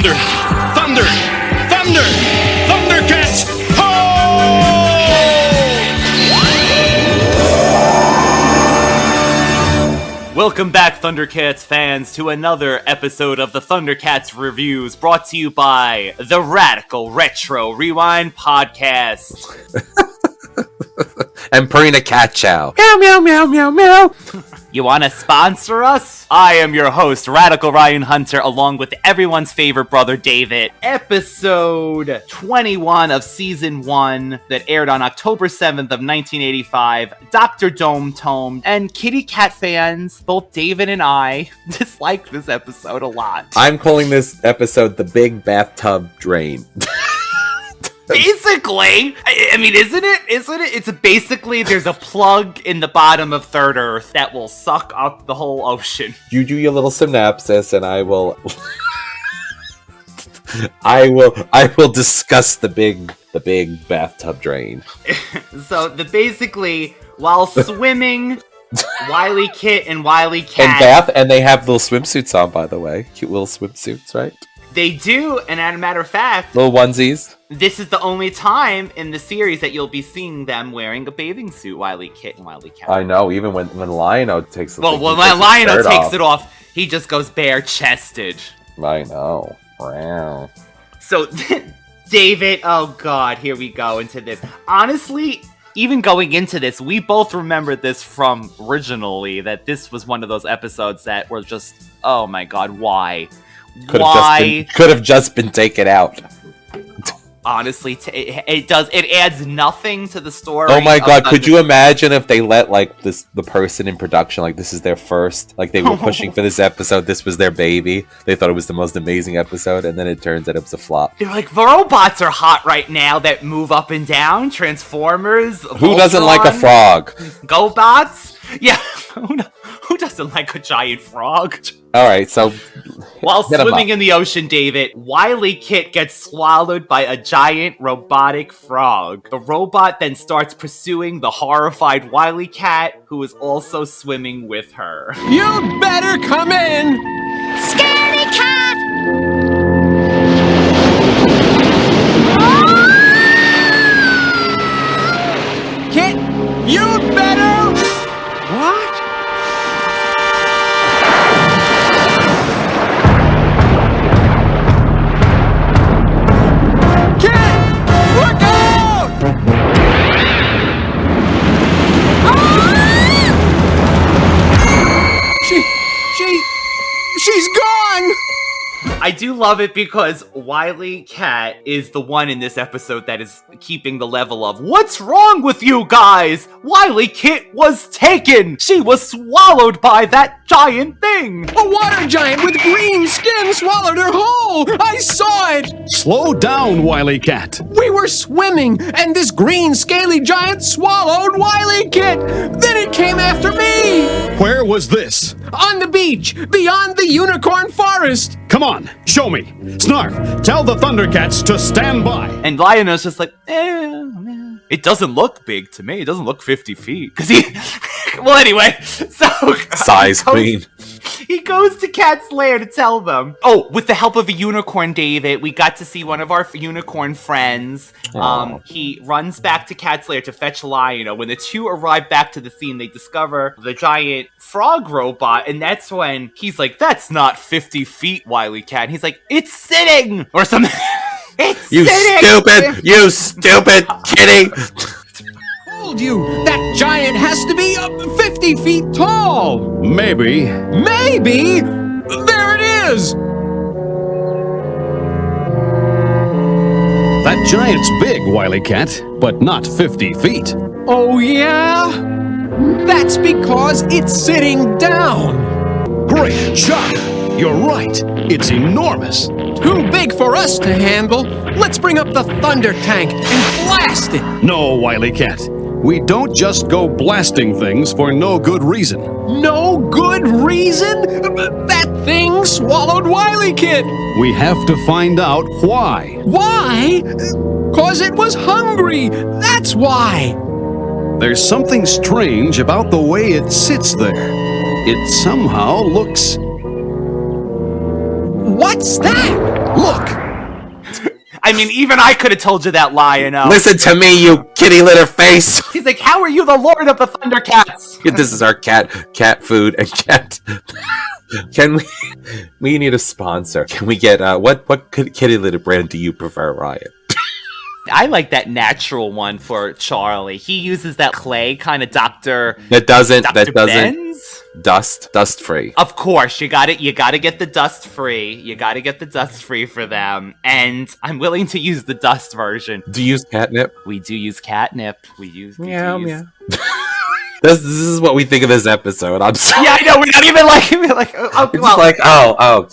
Thunder! Thunder! Thunder! ThunderCats! Ho! Welcome back, ThunderCats fans, to another episode of the ThunderCats Reviews, brought to you by the Radical Retro Rewind Podcast. And Purina Cat Chow. Meow, meow, meow, meow, meow. You want to sponsor us? I am your host, Radical Ryan Hunter, along with everyone's favorite brother, David. Episode 21 of Season 1 that aired on October 7th of 1985. Doctor Dometone. And kitty cat fans, both David and I, dislike this episode a lot. I'm calling this episode the Big Bathtub Drain. Basically, I mean, isn't it? It's basically there's a plug in the bottom of Third Earth that will suck up the whole ocean. You do your little synopsis, and I will, I will discuss the big bathtub drain. So basically, while swimming, WilyKit and WilyCat and they have little swimsuits on, by the way, cute little swimsuits, right? They do, and as a matter of fact, little onesies. This is the only time in the series that you'll be seeing them wearing a bathing suit, WilyKit and WilyCat. I know, even when Lion-O takes it off. Well, when Lion-O takes it off, he just goes bare-chested. I know. Wow. So, David, oh god, here we go into this. Honestly, even going into this, we both remembered this from originally, that this was one of those episodes that were just, oh my god, why? Could have just been taken out. Honestly, it adds nothing to the story. Oh my god, could you imagine if they let, like, the person in production, like, this is their first, like, they were pushing for this episode, this was their baby, they thought it was the most amazing episode, and then it turns out it was a flop. They're like, the robots are hot right now that move up and down, Transformers, Who doesn't like a frog? GoBots? Yeah, who doesn't like a giant frog? Alright, so... While swimming in the ocean, David, WilyKit gets swallowed by a giant robotic frog. The robot then starts pursuing the horrified WilyKat, who is also swimming with her. You better come in! Scary cat! Kit, you better... What? She's gone! I do love it because WilyKat is the one in this episode that is keeping the level of, what's wrong with you guys? WilyKit was taken! She was swallowed by that giant thing! A water giant with green skin swallowed her whole! I saw it! Slow down, WilyKat. We were swimming, and this green scaly giant swallowed WilyKit! Then it came after me! Where was this? On the beach, beyond the unicorn forest! Come on, show me. Snarf, tell the ThunderCats to stand by. And Lion-O's just like, man. It doesn't look big to me. It doesn't look 50 feet. Because he... well, anyway, so... Size queen. He goes to Cat's lair to tell them. Oh, with the help of a unicorn, David, we got to see one of our unicorn friends. He runs back to Cat's lair to fetch Lion-O. When the two arrive back to the scene, they discover the giant frog robot, and that's when he's like, that's not 50 feet, WilyKat. And he's like, it's sitting! Or something. It's sitting! You stupid kitty! Told you, that giant has to be 50 feet tall! Maybe. Maybe? There it is! That giant's big, WilyKat, but not 50 feet. Oh yeah? That's because it's sitting down! Great shot! You're right. It's enormous. Too big for us to handle. Let's bring up the thunder tank and blast it. No, WilyKat. We don't just go blasting things for no good reason. No good reason? That thing swallowed WilyKit. We have to find out why. Why? 'Cause it was hungry. That's why. There's something strange about the way it sits there. It somehow looks... What's that? Look! I mean, even I could have told you that, Lion-O. Listen to me, you kitty litter face. He's like, how are you the lord of the ThunderCats? This is our cat food and cat. Can we need a sponsor. Can we get, what kitty litter brand do you prefer, Ryan? I like that natural one for Charlie. He uses that clay kind of Dr. Benz? Dust free. Of course, you gotta get the dust free. You gotta get the dust free for them. And I'm willing to use the dust version. Do you use catnip? We do use catnip. Meow. This is what we think of this episode. I'm sorry. Yeah, I know. We're not even like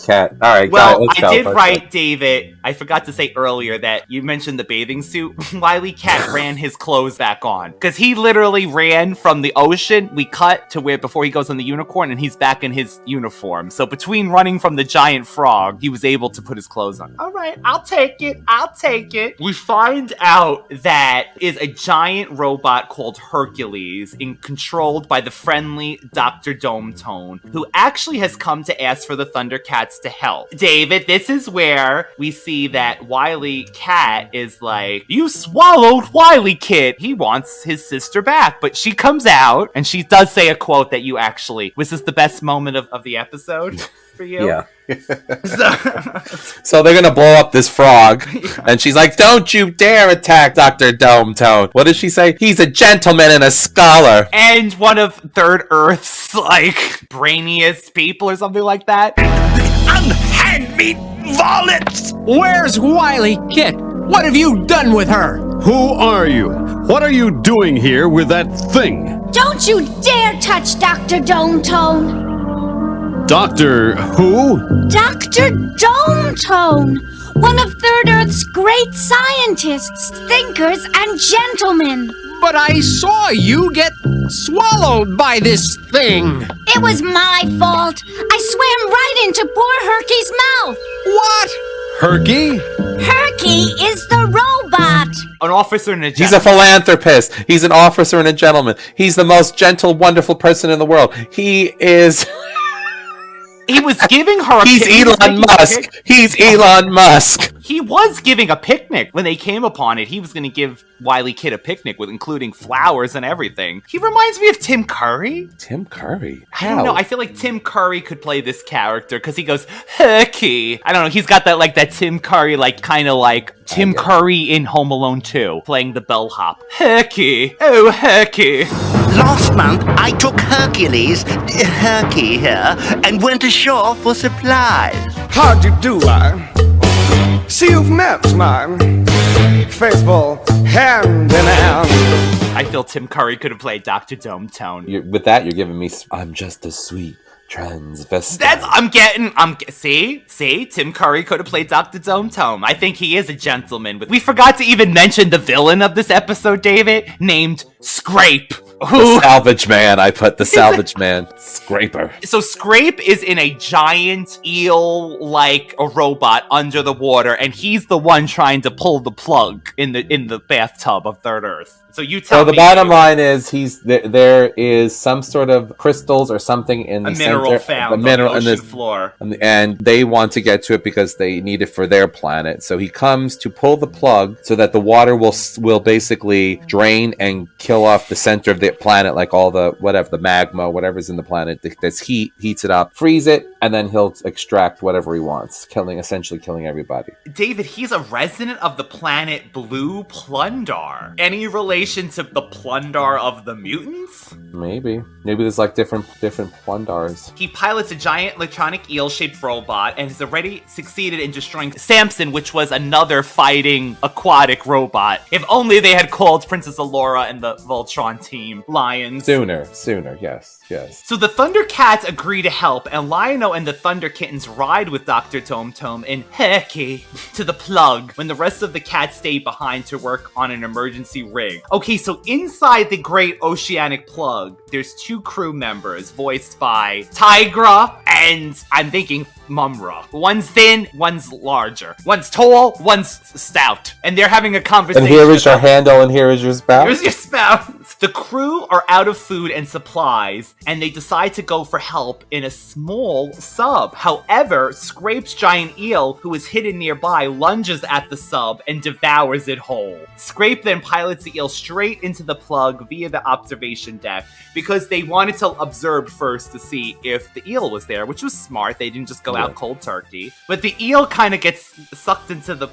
cat. All right. Well, I did write, David. I forgot to say earlier that you mentioned the bathing suit. WilyKit ran his clothes back on because he literally ran from the ocean. We cut to where before he goes on the unicorn, and he's back in his uniform. So between running from the giant frog, he was able to put his clothes on. All right, I'll take it. We find out that is a giant robot called Hercules controlled by the friendly Doctor Dometone, who actually has come to ask for the ThunderCats to help. David, this is where we see that WilyKit is like, you swallowed WilyKit. He wants his sister back, but she comes out and she does say a quote that you actually, was this the best moment of the episode for you? Yeah. So they're gonna blow up this frog, and she's like, "Don't you dare attack Dr. Dometone." What does she say? He's a gentleman and a scholar, and one of Third Earth's like brainiest people or something like that. Unhand me, varlets! Where's WilyKit? What have you done with her? Who are you? What are you doing here with that thing? Don't you dare touch Dr. Dometone! Doctor who? Dr. Dometone! One of Third Earth's great scientists, thinkers, and gentlemen. But I saw you get swallowed by this thing. It was my fault. I swam right into poor Herky's mouth. What? Herky? Herky is the robot. An officer and a gentleman. He's a philanthropist. He's an officer and a gentleman. He's the most gentle, wonderful person in the world. He is... He was giving her a He's Elon Musk. He's Elon Musk. He was giving a picnic when they came upon it. He was going to give WilyKit a picnic with including flowers and everything. He reminds me of Tim Curry. Tim Curry? I don't know. I feel like Tim Curry could play this character because he goes, Herky. I don't know. He's got that like that Tim Curry, like kind of like Tim Curry in Home Alone 2, playing the bellhop. Herky. Oh, Herky. Last month, I took Hercules, Herky here, and went ashore for supplies. How'd you do, See, you've met my faithful hand in hand. I feel Tim Curry could have played Dr. Dometone. With that, you're giving me... I'm just a sweet transvestite. See, Tim Curry could have played Dr. Dometone. I think he is a gentleman. We forgot to even mention the villain of this episode, David, named Scrape. The salvage man. I put the salvage man. Scraper. So Scrape is in a giant eel like a robot under the water, and he's the one trying to pull the plug in the bathtub of Third Earth. So you tell me. So the bottom line is there is some sort of crystals or something in the mineral center, found a mineral on the in ocean floor, and they want to get to it because they need it for their planet. So he comes to pull the plug so that the water will basically drain and kill off the center of the planet, like all the magma, whatever's in the planet. This heats it up, freeze it, and then he'll extract whatever he wants, essentially killing everybody. David, he's a resident of the planet Blue Plundar. Any relation to the Plundar of the mutants? Maybe there's like different Plundars. He pilots a giant electronic eel-shaped robot and has already succeeded in destroying Samson, which was another fighting aquatic robot. If only they had called Princess Allura and the Voltron team Lions. Sooner, yes. So the ThunderCats agree to help, and Lion-O and the Thunder Kittens ride with Dr. Dometone and Herky to the plug when the rest of the cats stay behind to work on an emergency rig. Okay, so inside the great oceanic plug, there's two crew members voiced by Tigra and I'm thinking Mumra. One's thin, one's larger. One's tall, one's stout. And they're having a conversation. And here is your handle, and here is your spout. Here's your spout. The crew are out of food and supplies, and they decide to go for help in a small sub. However, Scrape's giant eel, who is hidden nearby, lunges at the sub and devours it whole. Scrape then pilots the eel straight into the plug via the observation deck, because they wanted to observe first to see if the eel was there, which was smart. They didn't just go out cold turkey. But the eel kind of gets sucked into the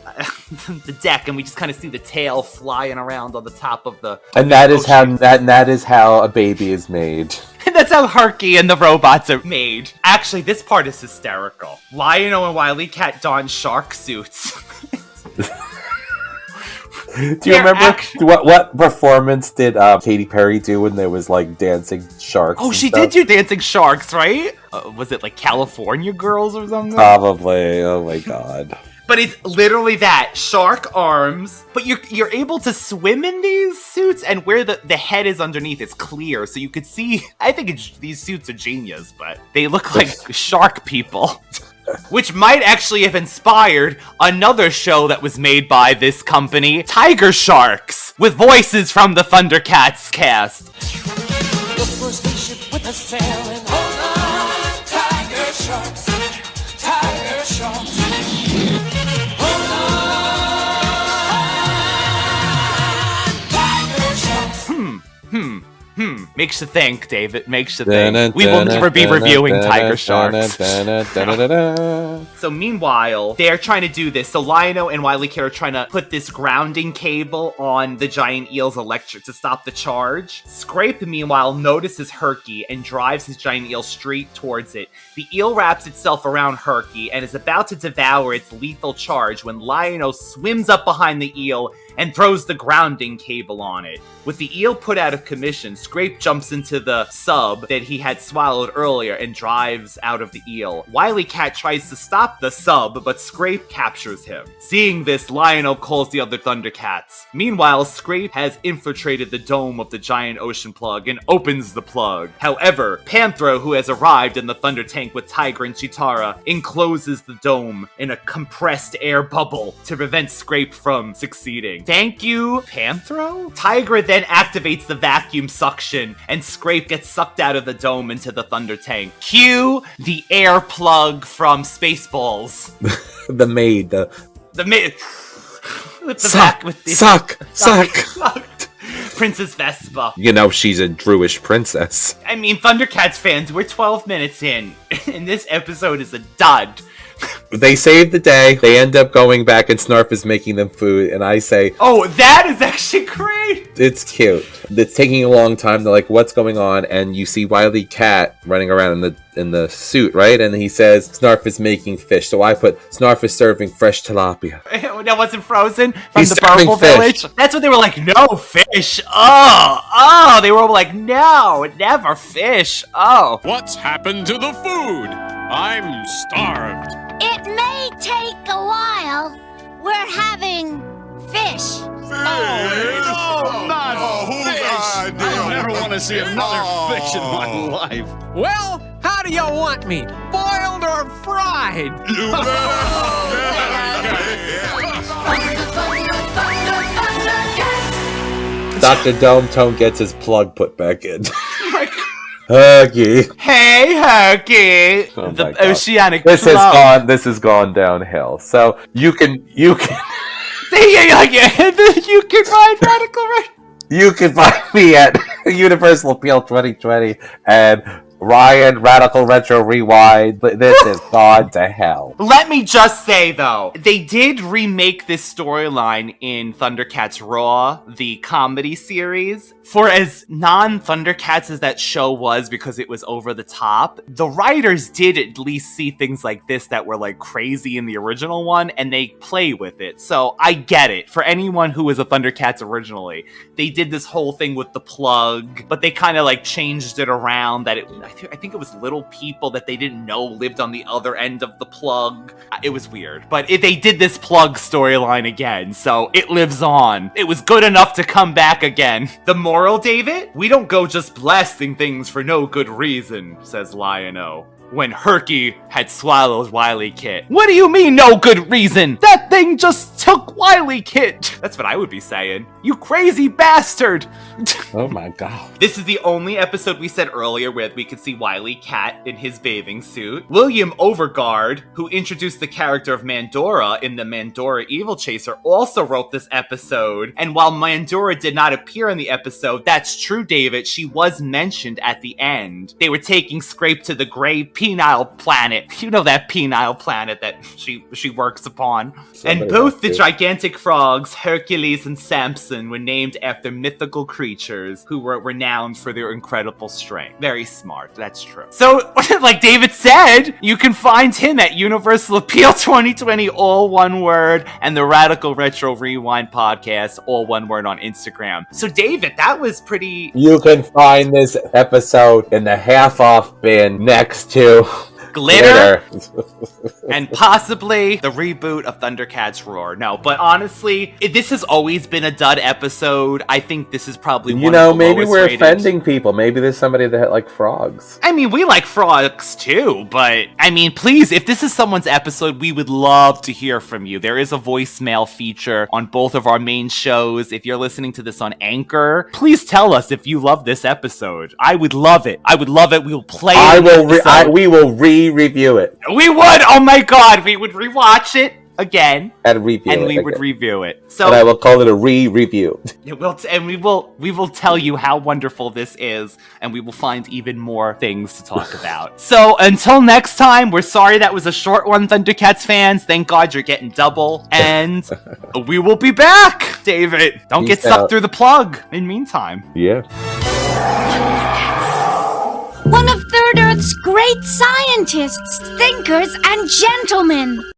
the deck, and we just kind of see the tail flying around on the top of the And that is how ocean. that is how a baby is made. And that's how Herky and the robots are made. Actually, this part is hysterical. Lion-O and WilyKit don shark suits. Do you remember what performance did Katy Perry do when there was like dancing sharks? Oh, she did do dancing sharks, right? Was it like California Girls or something? Probably. Oh my god. But it's literally that, shark arms. But you're able to swim in these suits, and where the head is underneath is clear, so you could see. I think these suits are genius, but they look like shark people. Which might actually have inspired another show that was made by this company, Tiger Sharks, with voices from the ThunderCats cast. Look for a spaceship with a sail and hold on, Tiger Sharks, Tiger Sharks. Hold on, Tiger Sharks. Makes you think, David. Makes you think. We will never be reviewing Tiger Sharks. So meanwhile, they're trying to do this. So Lion-O and WilyKit are trying to put this grounding cable on the giant eel's electric to stop the charge. Scrape, meanwhile, notices Herky and drives his giant eel straight towards it. The eel wraps itself around Herky and is about to devour its lethal charge when Lion-O swims up behind the eel and throws the grounding cable on it. With the eel put out of commission, Scrape jumps into the sub that he had swallowed earlier and drives out of the eel. WilyKit tries to stop the sub, but Scrape captures him. Seeing this, Lion-O calls the other ThunderCats. Meanwhile, Scrape has infiltrated the dome of the giant ocean plug and opens the plug. However, Panthro, who has arrived in the thunder tank with Tiger and Chitara, encloses the dome in a compressed air bubble to prevent Scrape from succeeding. Thank you, Panthro? Tiger then activates the vacuum suction, and Scrape gets sucked out of the dome into the thunder tank. Cue the air plug from Spaceballs. The maid. The maid. With the Suck, with the suck. Princess Vespa. You know she's a Druish princess. I mean, ThunderCats fans, we're 12 minutes in, and this episode is a dud. They save the day. They end up going back, and Snarf is making them food. And I say, oh, that is actually great. It's cute. It's taking a long time. They're like, what's going on? And you see WilyKit running around in the suit, right? And he says, Snarf is making fish. So I put, Snarf is serving fresh tilapia. That wasn't Frozen from He's the serving Purple fish. Village. That's what they were like, no fish. Oh, they were like, no, never fish. Oh. What's happened to the food? I'm starved. It may take a while. We're having fish. Oh, not fish! I never want to see another fish in my life. Well, how do you want me? Boiled or fried? Dr. Dometone gets his plug put back in. Herky. Hey, Herky. Oh my The God. oceanic This club. has gone downhill. So you can You can find Radical Red. You can find me at Universal Appeal 2020 and Ryan Radical Retro Rewind. This has gone to hell. Let me just say, though, they did remake this storyline in ThunderCats Raw, the comedy series. For as non-ThunderCats as that show was because it was over the top, the writers did at least see things like this that were like crazy in the original one, and they play with it. So I get it. For anyone who was a ThunderCats originally, they did this whole thing with the plug, but they kind of like changed it around that I think it was little people that they didn't know lived on the other end of the plug. It was weird, but they did this plug storyline again, so it lives on. It was good enough to come back again. The moral, David? We don't go just blasting things for no good reason, says Lion-O. when Herky had swallowed WilyKit. What do you mean, no good reason? That thing just took WilyKit. That's what I would be saying. You crazy bastard. Oh my god. This is the only episode we said earlier where we could see WilyKat in his bathing suit. William Overguard, who introduced the character of Mandora in the Mandora Evil Chaser, also wrote this episode. And while Mandora did not appear in the episode, that's true, David, she was mentioned at the end. They were taking Scrape to the gray penile planet. You know that penile planet that she works upon. And both the gigantic frogs, Hercules and Samson, were named after mythical creatures who were renowned for their incredible strength. Very smart, that's true. So, like David said, you can find him at Universal Appeal 2020, all one word, and the Radical Retro Rewind podcast, all one word on Instagram. So David, that was pretty... You can find this episode in the half-off bin next to... Glitter. And possibly the reboot of ThunderCats Roar. No, but honestly, this has always been a dud episode. I think this is probably one of the maybe lowest we're rated. offending people. Maybe there's somebody that like frogs. I mean, we like frogs too, but I mean, please, if this is someone's episode, we would love to hear from you. There is a voicemail feature on both of our main shows. If you're listening to this on Anchor, please tell us if you love this episode. I would love it. I would love it. We will play it. We will review it. We would! Oh my god! We would rewatch it again. And review it. And we would review it. So and I will call it a re-review. we will tell you how wonderful this is, and we will find even more things to talk about. So until next time, we're sorry that was a short one, Thundercats fans. Thank God you're getting double. And we will be back, David. Don't get sucked through the plug in meantime. Yeah. One of Third Earth's great scientists, thinkers, and gentlemen.